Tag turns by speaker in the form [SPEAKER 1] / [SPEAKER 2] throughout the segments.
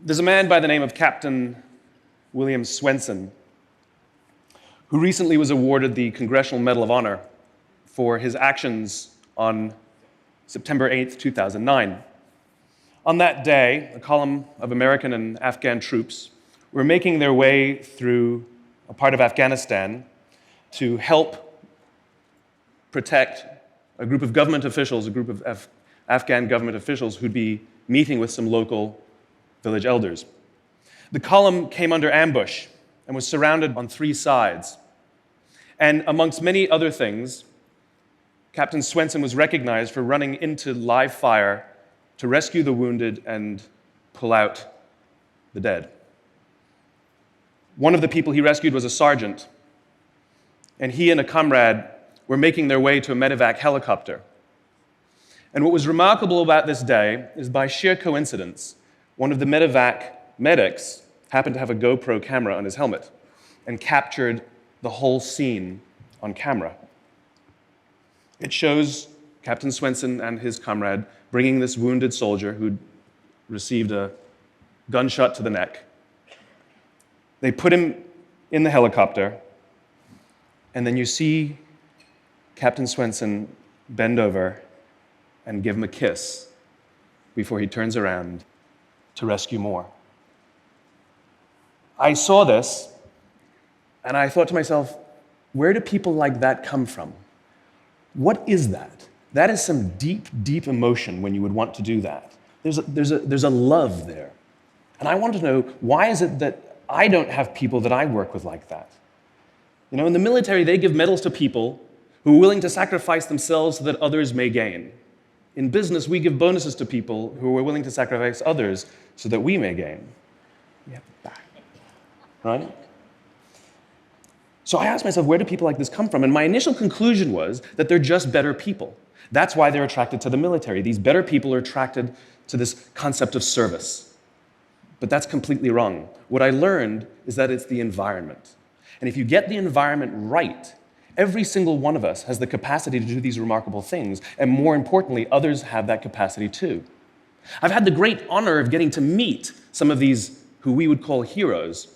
[SPEAKER 1] There's a man by the name of Captain William Swenson who recently was awarded the Congressional Medal of Honor for his actions on September 8th, 2009. On that day, a column of American and Afghan troops were making their way through a part of Afghanistan to help protect a group of government officials, a group of Afghan government officials who'd be meeting with some local village elders. The column came under ambush and was surrounded on three sides. And amongst many other things, Captain Swenson was recognized for running into live fire to rescue the wounded and pull out the dead. One of the people he rescued was a sergeant, and he and a comrade were making their way to a medevac helicopter. And what was remarkable about this day is, by sheer coincidence, one of the medevac medics happened to have a GoPro camera on his helmet and captured the whole scene on camera. It shows Captain Swenson and his comrade bringing this wounded soldier who'd received a gunshot to the neck. They put him in the helicopter, and then you see Captain Swenson bend over and give him a kiss before he turns around to rescue more. I saw this, and I thought to myself, where do people like that come from? What is that? That is some deep, deep emotion when you would want to do that. There's a love there. And I want to know, why is it that I don't have people that I work with like that? You know, in the military, they give medals to people who are willing to sacrifice themselves so that others may gain. In business, we give bonuses to people who are willing to sacrifice others so that we may gain. We have the back, right? So I asked myself, where do people like this come from? And my initial conclusion was that they're just better people. That's why they're attracted to the military. These better people are attracted to this concept of service. But that's completely wrong. What I learned is that it's the environment. And if you get the environment right, every single one of us has the capacity to do these remarkable things, and more importantly, others have that capacity too. I've had the great honor of getting to meet some of these who we would call heroes,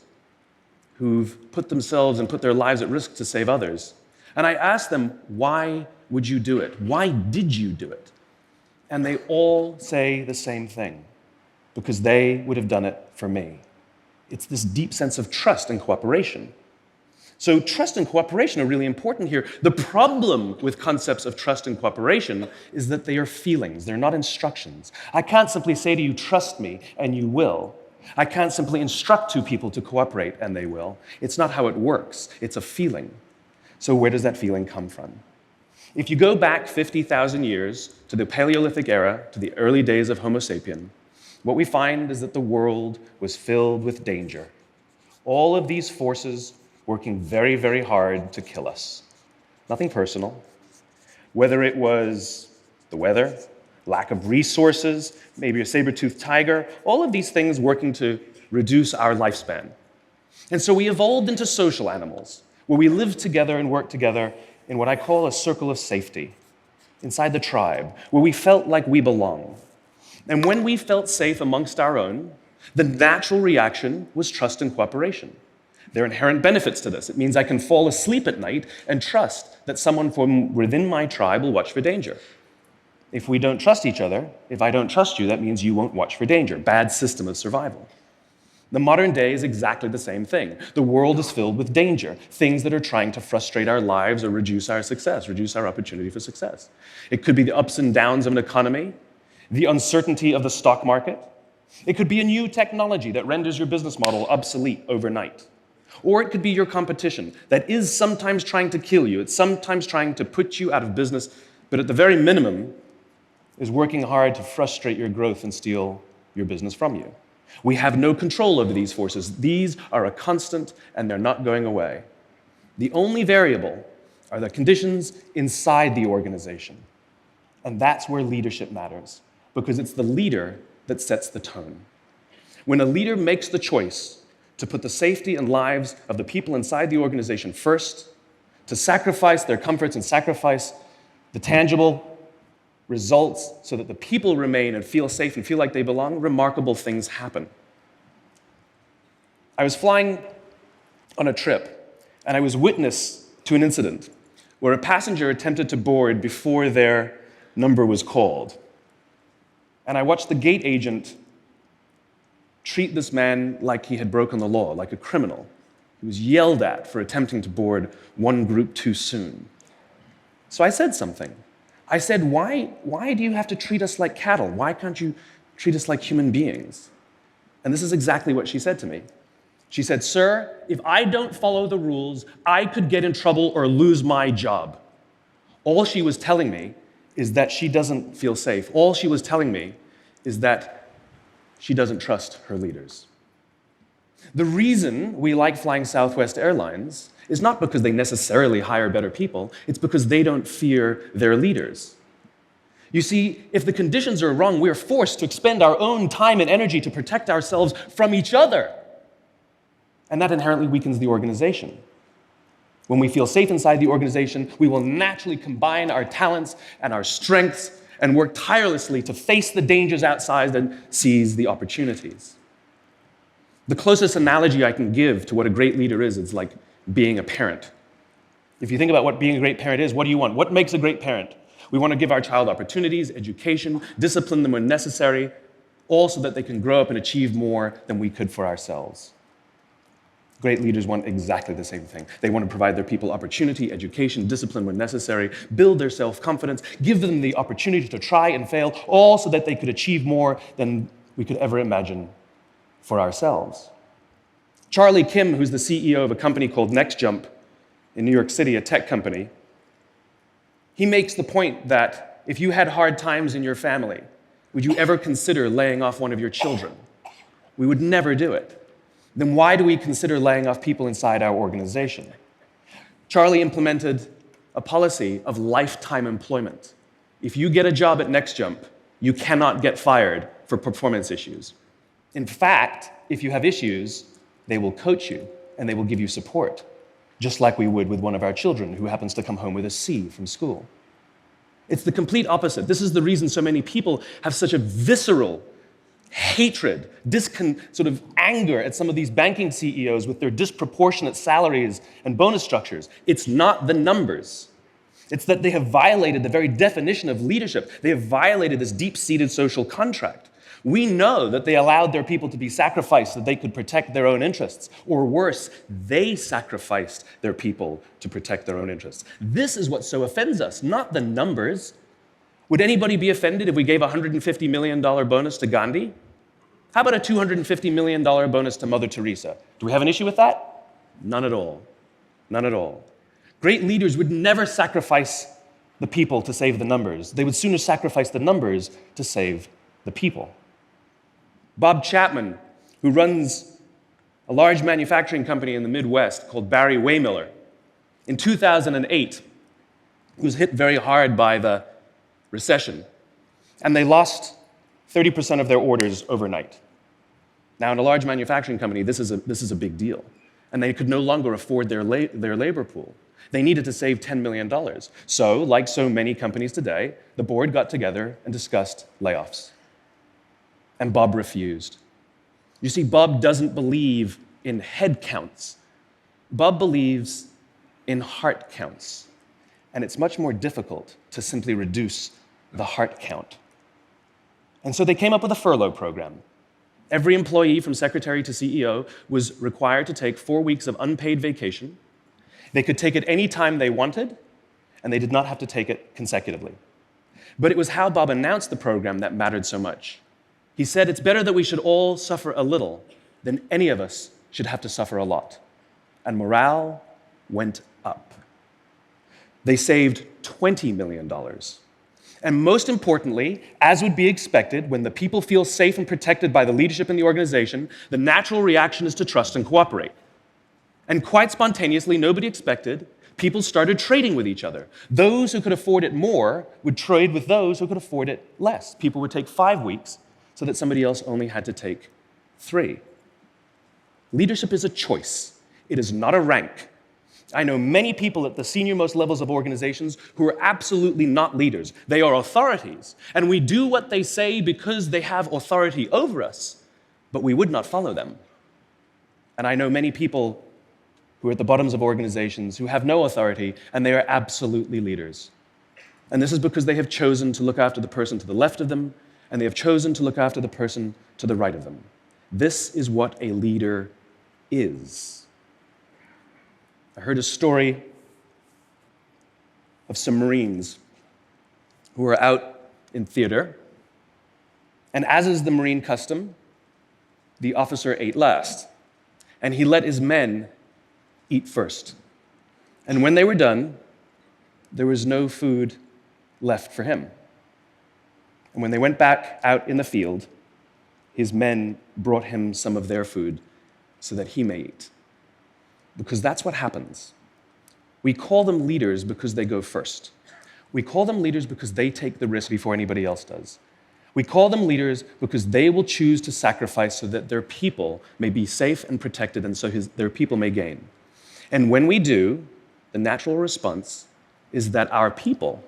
[SPEAKER 1] who've put themselves and put their lives at risk to save others. And I asked them, why would you do it? Why did you do it? And they all say the same thing, because they would have done it for me. It's this deep sense of trust and cooperation. So trust and cooperation are really important here. The problem with concepts of trust and cooperation is that they are feelings, they're not instructions. I can't simply say to you, trust me, and you will. I can't simply instruct two people to cooperate, and they will. It's not how it works. It's a feeling. So where does that feeling come from? If you go back 50,000 years to the Paleolithic era, to the early days of Homo sapien, what we find is that the world was filled with danger. All of these forces working very, very hard to kill us. Nothing personal. Whether it was the weather, lack of resources, maybe a saber-toothed tiger, all of these things working to reduce our lifespan. And so we evolved into social animals, where we lived together and worked together in what I call a circle of safety, inside the tribe, where we felt like we belong. And when we felt safe amongst our own, the natural reaction was trust and cooperation. There are inherent benefits to this. It means I can fall asleep at night and trust that someone from within my tribe will watch for danger. If we don't trust each other, if I don't trust you, that means you won't watch for danger. Bad system of survival. The modern day is exactly the same thing. The world is filled with danger, things that are trying to frustrate our lives or reduce our success, reduce our opportunity for success. It could be the ups and downs of an economy, the uncertainty of the stock market. It could be a new technology that renders your business model obsolete overnight. Or it could be your competition that is sometimes trying to kill you. It's sometimes trying to put you out of business, but at the very minimum is working hard to frustrate your growth and steal your business from you. We have no control over these forces. These are a constant, and they're not going away. The only variable are the conditions inside the organization. And that's where leadership matters, because it's the leader that sets the tone. When a leader makes the choice to put the safety and lives of the people inside the organization first, to sacrifice their comforts and sacrifice the tangible results so that the people remain and feel safe and feel like they belong, remarkable things happen. I was flying on a trip, and I was witness to an incident where a passenger attempted to board before their number was called. And I watched the gate agent treat this man like he had broken the law, like a criminal. He was yelled at for attempting to board one group too soon. So I said something. I said, why do you have to treat us like cattle? Why can't you treat us like human beings? And this is exactly what she said to me. She said, "Sir, if I don't follow the rules, I could get in trouble or lose my job." All she was telling me is that she doesn't feel safe. All she was telling me is that she doesn't trust her leaders. The reason we like flying Southwest Airlines is not because they necessarily hire better people, it's because they don't fear their leaders. You see, if the conditions are wrong, we are forced to expend our own time and energy to protect ourselves from each other. And that inherently weakens the organization. When we feel safe inside the organization, we will naturally combine our talents and our strengths and work tirelessly to face the dangers outside and seize the opportunities. The closest analogy I can give to what a great leader is like being a parent. If you think about what being a great parent is, what do you want? What makes a great parent? We want to give our child opportunities, education, discipline them when necessary, all so that they can grow up and achieve more than we could for ourselves. Great leaders want exactly the same thing. They want to provide their people opportunity, education, discipline when necessary, build their self-confidence, give them the opportunity to try and fail, all so that they could achieve more than we could ever imagine for ourselves. Charlie Kim, who's the CEO of a company called NEK in New York City, a tech company, he makes the point that if you had hard times in your family, would you ever consider laying off one of your children? We would never do it. Then why do we consider laying off people inside our organization? Charlie implemented a policy of lifetime employment. If you get a job at NEK, you cannot get fired for performance issues. In fact, if you have issues, they will coach you and they will give you support, just like we would with one of our children who happens to come home with a C from school. It's the complete opposite. This is the reason so many people have such a visceral hatred, sort of anger at some of these banking CEOs with their disproportionate salaries and bonus structures. It's not the numbers. It's that they have violated the very definition of leadership. They have violated this deep-seated social contract. We know that they allowed their people to be sacrificed so that they could protect their own interests. Or worse, they sacrificed their people to protect their own interests. This is what so offends us, not the numbers. Would anybody be offended if we gave a $150 million bonus to Gandhi? How about a $250 million bonus to Mother Teresa? Do we have an issue with that? None at all. None at all. Great leaders would never sacrifice the people to save the numbers. They would sooner sacrifice the numbers to save the people. Bob Chapman, who runs a large manufacturing company in the Midwest called Barry Waymiller, in 2008, he was hit very hard by the recession, and they lost 30% of their orders overnight. Now, in a large manufacturing company, this is a big deal, and they could no longer afford their labor pool. They needed to save $10 million. So, like so many companies today, the board got together and discussed layoffs. And Bob refused. You see, Bob doesn't believe in head counts. Bob believes in heart counts. And it's much more difficult to simply reduce the heart count. And so they came up with a furlough program. Every employee from secretary to CEO was required to take 4 weeks of unpaid vacation. They could take it any time they wanted, and they did not have to take it consecutively. But it was how Bob announced the program that mattered so much. He said, "It's better that we should all suffer a little than any of us should have to suffer a lot." And morale went up. They saved $20 million. And most importantly, as would be expected, when the people feel safe and protected by the leadership in the organization, the natural reaction is to trust and cooperate. And quite spontaneously, nobody expected, people started trading with each other. Those who could afford it more would trade with those who could afford it less. People would take 5 weeks so that somebody else only had to take 3. Leadership is a choice. It is not a rank. I know many people at the senior-most levels of organizations who are absolutely not leaders. They are authorities, and we do what they say because they have authority over us, but we would not follow them. And I know many people who are at the bottoms of organizations who have no authority, and they are absolutely leaders. And this is because they have chosen to look after the person to the left of them, and they have chosen to look after the person to the right of them. This is what a leader is. I heard a story of some Marines who were out in theater, and as is the Marine custom, the officer ate last, and he let his men eat first. And when they were done, there was no food left for him. And when they went back out in the field, his men brought him some of their food so that he may eat. Because that's what happens. We call them leaders because they go first. We call them leaders because they take the risk before anybody else does. We call them leaders because they will choose to sacrifice so that their people may be safe and protected, and so their people may gain. And when we do, the natural response is that our people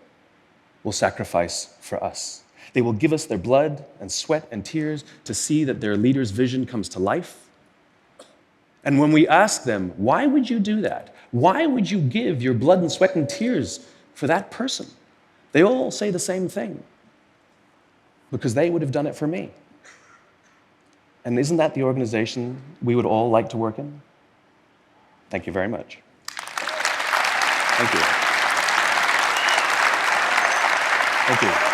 [SPEAKER 1] will sacrifice for us. They will give us their blood and sweat and tears to see that their leader's vision comes to life. And when we ask them, why would you do that? Why would you give your blood and sweat and tears for that person? They all say the same thing. Because they would have done it for me. And isn't that the organization we would all like to work in? Thank you very much. Thank you. Thank you.